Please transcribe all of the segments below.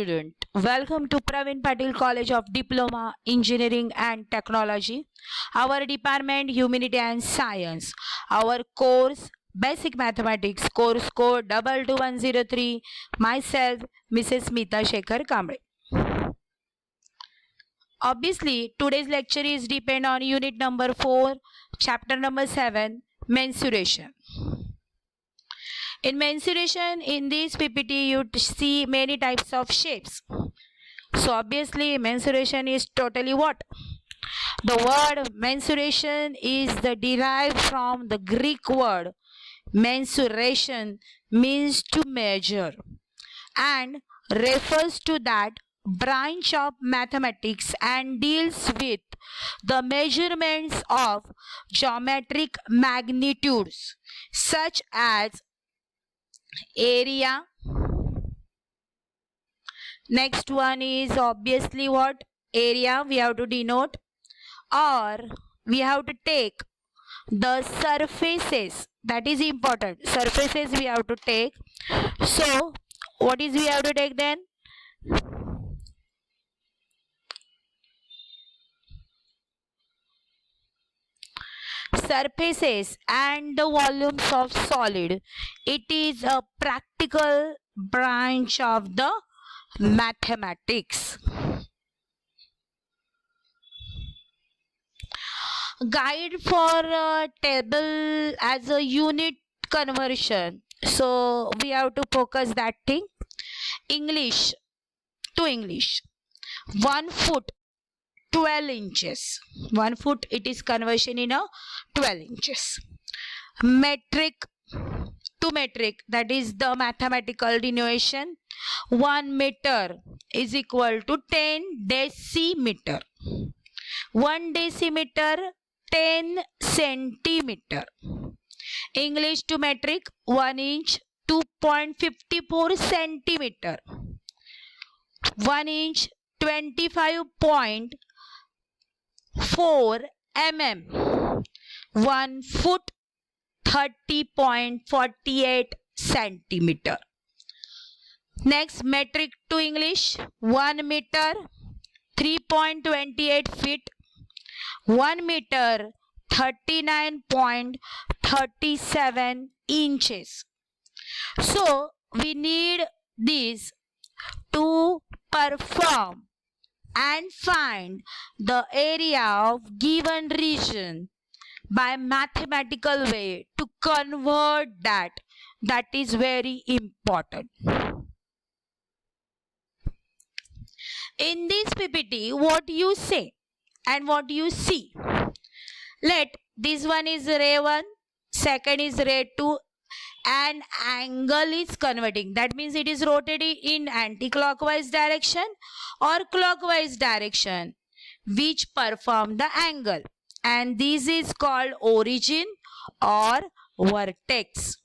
student. Welcome to Praveen Patil College of Diploma, Engineering and Technology. Our department Humanity and Science. Our course Basic Mathematics, course code 22103. Myself, Mrs. Smita Shekhar Kamble. Obviously, today's lecture is depend on unit number 4, chapter number 7, mensuration. In mensuration, in this PPT, you see many types of shapes. So obviously, mensuration is totally what? The word mensuration is derived from the Greek word mensuration, means to measure, and refers to that branch of mathematics and deals with the measurements of geometric magnitudes such as area. Next one is obviously what? Area we have to denote, or we have to take the surfaces. That is important. Surfaces we have to take. So what is we have to take then? Surfaces and the volumes of solid. It is a practical branch of the mathematics. Guide for table as a unit conversion. So we have to focus that thing. English to English. 1 foot 12 inches. 1 foot, it is conversion in a 12 inches. Metric to metric, that is the mathematical denotation. 1 meter is equal to 10 decimeter. 1 decimeter 10 centimeter. English to metric, 1 inch 2.54 centimeter. 1 inch 25.4 mm. 1 foot 30.48 centimeter. Next, metric to English, 1 meter 3.28 feet. 1 meter 39.37 inches. So we need these to perform and find the area of given region by mathematical way to convert that. That is very important. In this PPT, what you say and what you see. Let this one is ray 1, second is ray 2, and angle is converting. That means it is rotating in anti-clockwise direction or clockwise direction, which perform the angle. And this is called origin or vertex.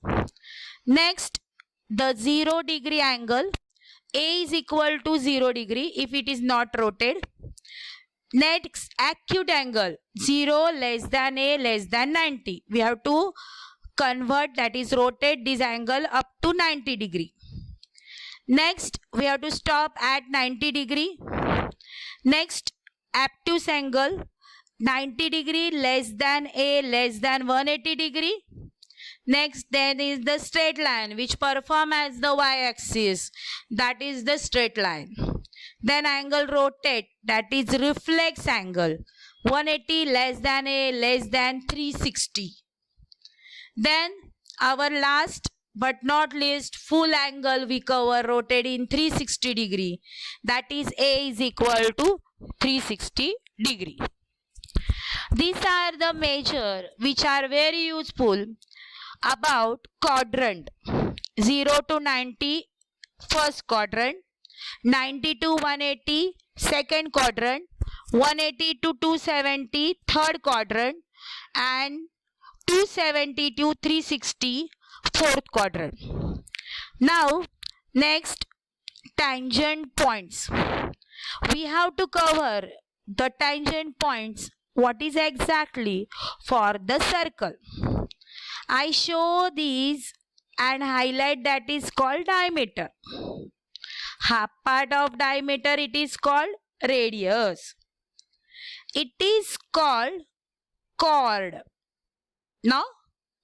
Next, the 0 degree angle. A is equal to 0 degree if it is not rotated. Next, acute angle. 0 less than A less than 90. We have to convert, that is rotate this angle up to 90 degree. Next, we have to stop at 90 degree. Next, obtuse angle. 90 degree less than A less than 180 degree. Next, then is the straight line which perform as the y-axis. That is the straight line. Then angle rotate, that is reflex angle. 180 less than A less than 360. Then our last but not least full angle we cover rotate in 360 degree. That is A is equal to 360 degree. These are the measure which are very useful about quadrant. 0 to 90 first quadrant, 90 to 180 second quadrant, 180 to 270 third quadrant, and 270 to 360 fourth quadrant. Now next, tangent points. We have to cover the tangent points. What is exactly for the circle? I show these and highlight, that is called diameter. half part of diameter, it is called radius. It is called chord. No?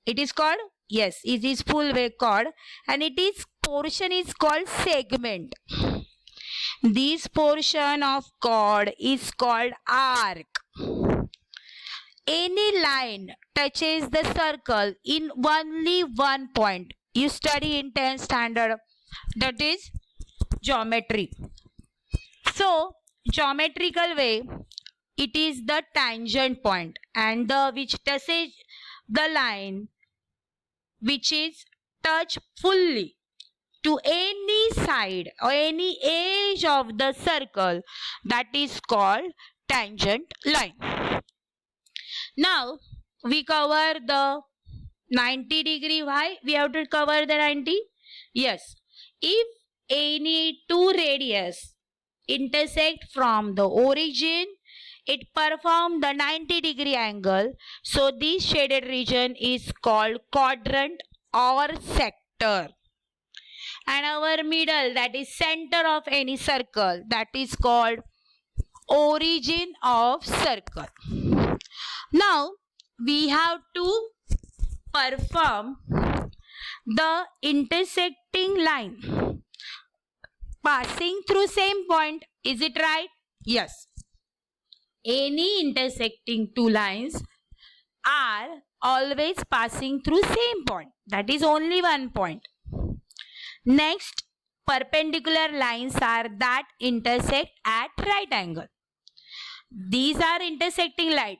It is called, yes, it is full wave chord, and it is portion is called segment. This portion of chord is called arc. Any line touches the circle in only one point. You study in 10th standard, that is geometry. So, geometrical way, it is the tangent point, and the which touches the line which is touched fully to any side or any edge of the circle, that is called tangent line. Now we cover the 90 degree. Why we have to cover the 90? Yes, if any two radius intersect from the origin, it perform the 90 degree angle. So this shaded region is called quadrant or sector. And our middle, that is center of any circle, that is called origin of circle. Now we have to perform the intersecting line passing through same point. Is it right? Yes. Any intersecting two lines are always passing through same point. That is only one point. Next, perpendicular lines are that intersect at right angle. These are intersecting line,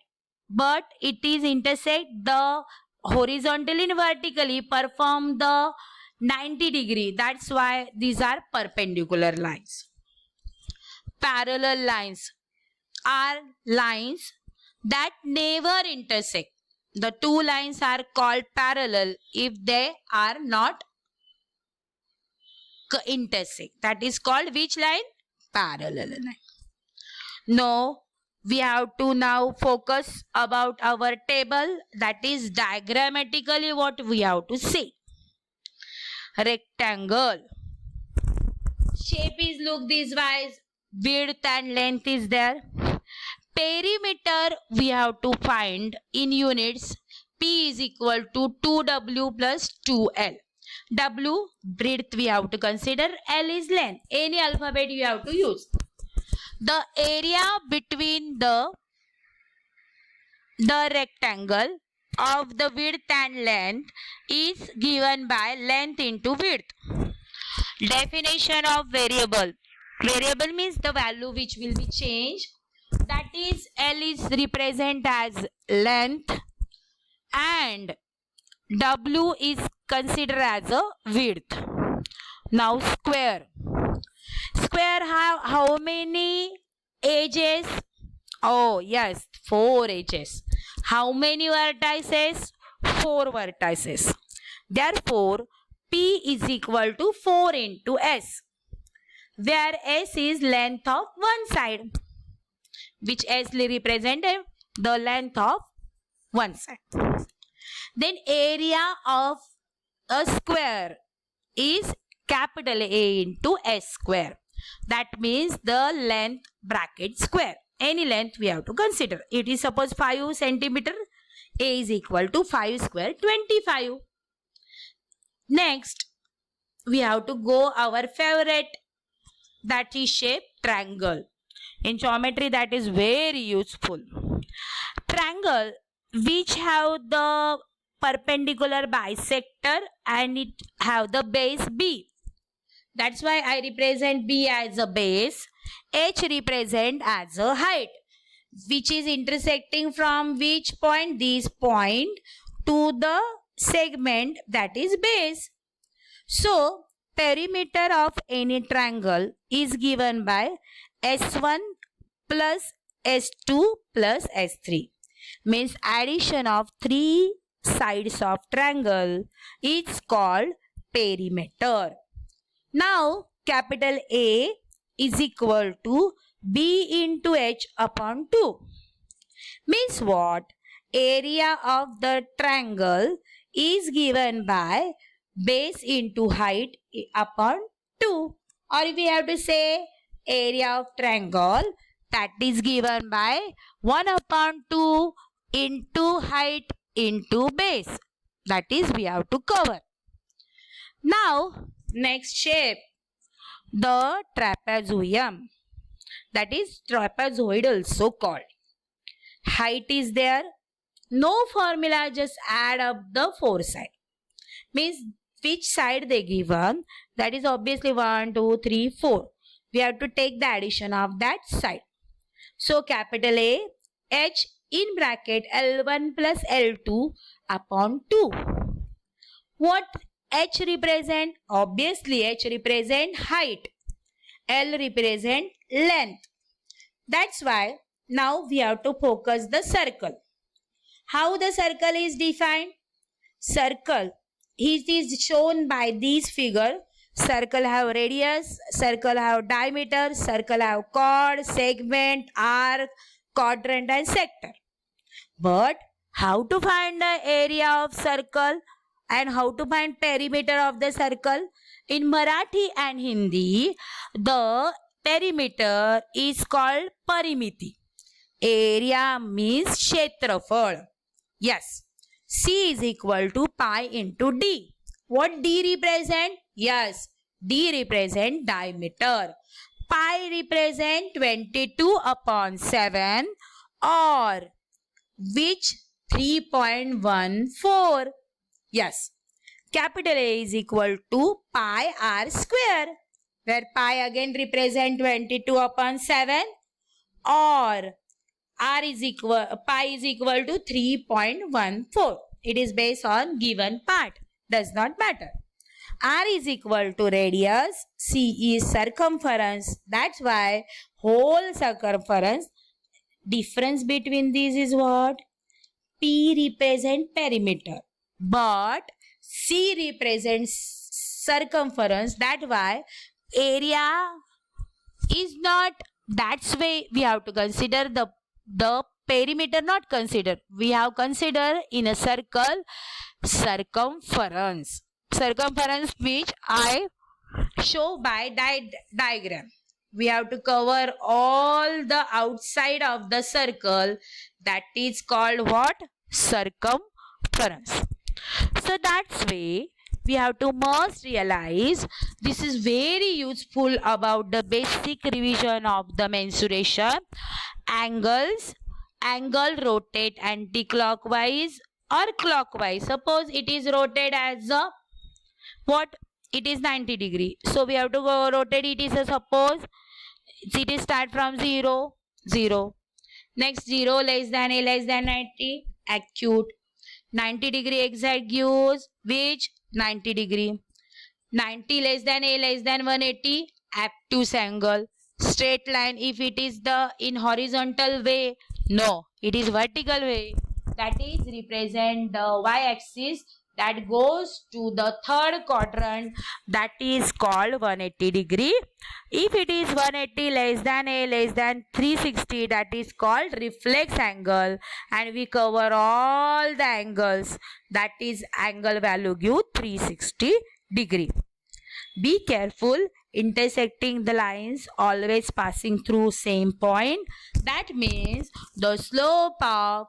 but it is intersect the horizontally and vertically perform the 90 degree. That's why these are perpendicular lines. Parallel lines are lines that never intersect. The two lines are called parallel if they are not intersect. That is called which line? Parallel line. Now we have to now focus about our table, that is diagrammatically what we have to say. Rectangle. Shape is look this wise, width and length is there. Perimeter we have to find in units. P is equal to 2W plus 2L. W, breadth we have to consider. L is length. Any alphabet you have to use. The area between the rectangle of the width and length is given by length into width. Definition of variable. Variable means the value which will be changed. That is L is represent as length and W is considered as a width. Now square. Square have how many edges? Oh yes, 4 edges. How many vertices? 4 vertices. Therefore, P is equal to 4 into S, where S is length of one side, which S represents the length of one side. Then area of a square is capital A into S square. That means the length bracket square. Any length we have to consider. It is suppose 5 centimeter. A is equal to 5 square, 25. Next, we have to go our favorite, that is shape triangle. In geometry that is very useful. Triangle which have the perpendicular bisector and it have the base B. That's why I represent B as a base. H represent as a height, which is intersecting from which point? This point to the segment, that is base. So perimeter of any triangle is given by S1 plus S2 plus S3. Means addition of 3 sides of triangle is called perimeter. Now capital A is equal to B into H upon 2. Means what? Area of the triangle is given by base into height upon 2. Or if we have to say area of triangle, that is given by 1 upon 2 into height into base. That is we have to cover. Now, next shape, the trapezoid. That is trapezoidal so called. Height is there. No formula, just add up the four sides. Means which side they given, that is obviously 1, 2, 3, 4. We have to take the addition of that side. So capital A, H in bracket L1 plus L2 upon 2. What H represent? Obviously H represent height. L represent length. That's why now we have to focus the circle. How the circle is defined? Circle, it is shown by these figure. Circle have radius, circle have diameter, circle have chord, segment, arc, quadrant and sector. But how to find the area of circle and how to find perimeter of the circle? In Marathi and Hindi, the perimeter is called parimiti. Area means kshetrafal. Yes. C is equal to pi into D. What D represent? Yes, D represent diameter. Pi represent 22 upon 7 or which 3.14. Yes, capital A is equal to pi r square, where pi again represent 22 upon 7 or pi is equal to 3.14. It is based on given part. Does not matter. R is equal to radius. C is circumference. That's why whole circumference. Difference between these is what? P represent perimeter. But C represents circumference. That's why area is not. That's why we have to consider the perimeter not consider. We have considered in a circle circumference. Circumference which I show by diagram. We have to cover all the outside of the circle. That is called what? Circumference. So that's way we have to must realize this is very useful about the basic revision of the mensuration. Angles, angle rotate anti-clockwise or clockwise. Suppose it is rotated as a what? It is 90 degree. So we have to go rotate it is a suppose it is start from 0, 0. Next 0 less than a less than 90 acute. 90 degree exact gives which 90 degree. 90 less than a less than 180 obtuse angle. Straight line if it is the in horizontal way, no, it is vertical way. That is represent the y-axis that goes to the third quadrant, that is called 180 degree. If it is 180 less than a less than 360, that is called reflex angle, and we cover all the angles. That is angle value give 360 degree. Be careful intersecting the lines always passing through same point. That means the slope of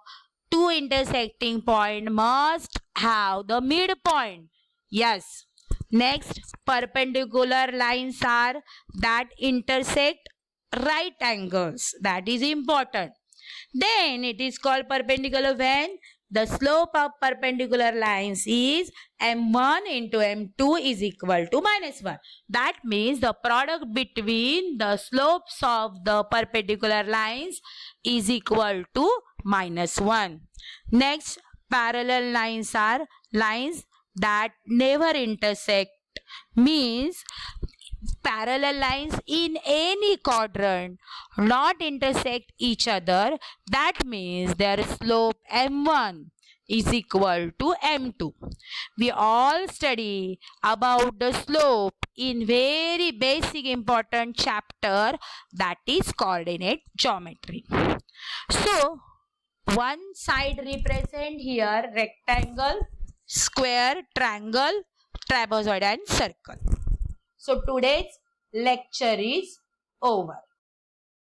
two intersecting point must have the midpoint. Yes. Next, perpendicular lines are that intersect right angles. That is important. Then it is called perpendicular when the slope of perpendicular lines is m1 into m2 is equal to -1. That means the product between the slopes of the perpendicular lines is equal to -1. Next, parallel lines are lines that never intersect. Means parallel lines in any quadrant not intersect each other. That means their slope m1 is equal to m2. We all study about the slope in very basic important chapter, that is coordinate geometry. So one side represent here rectangle, square, triangle, trapezoid and circle. So today's lecture is over.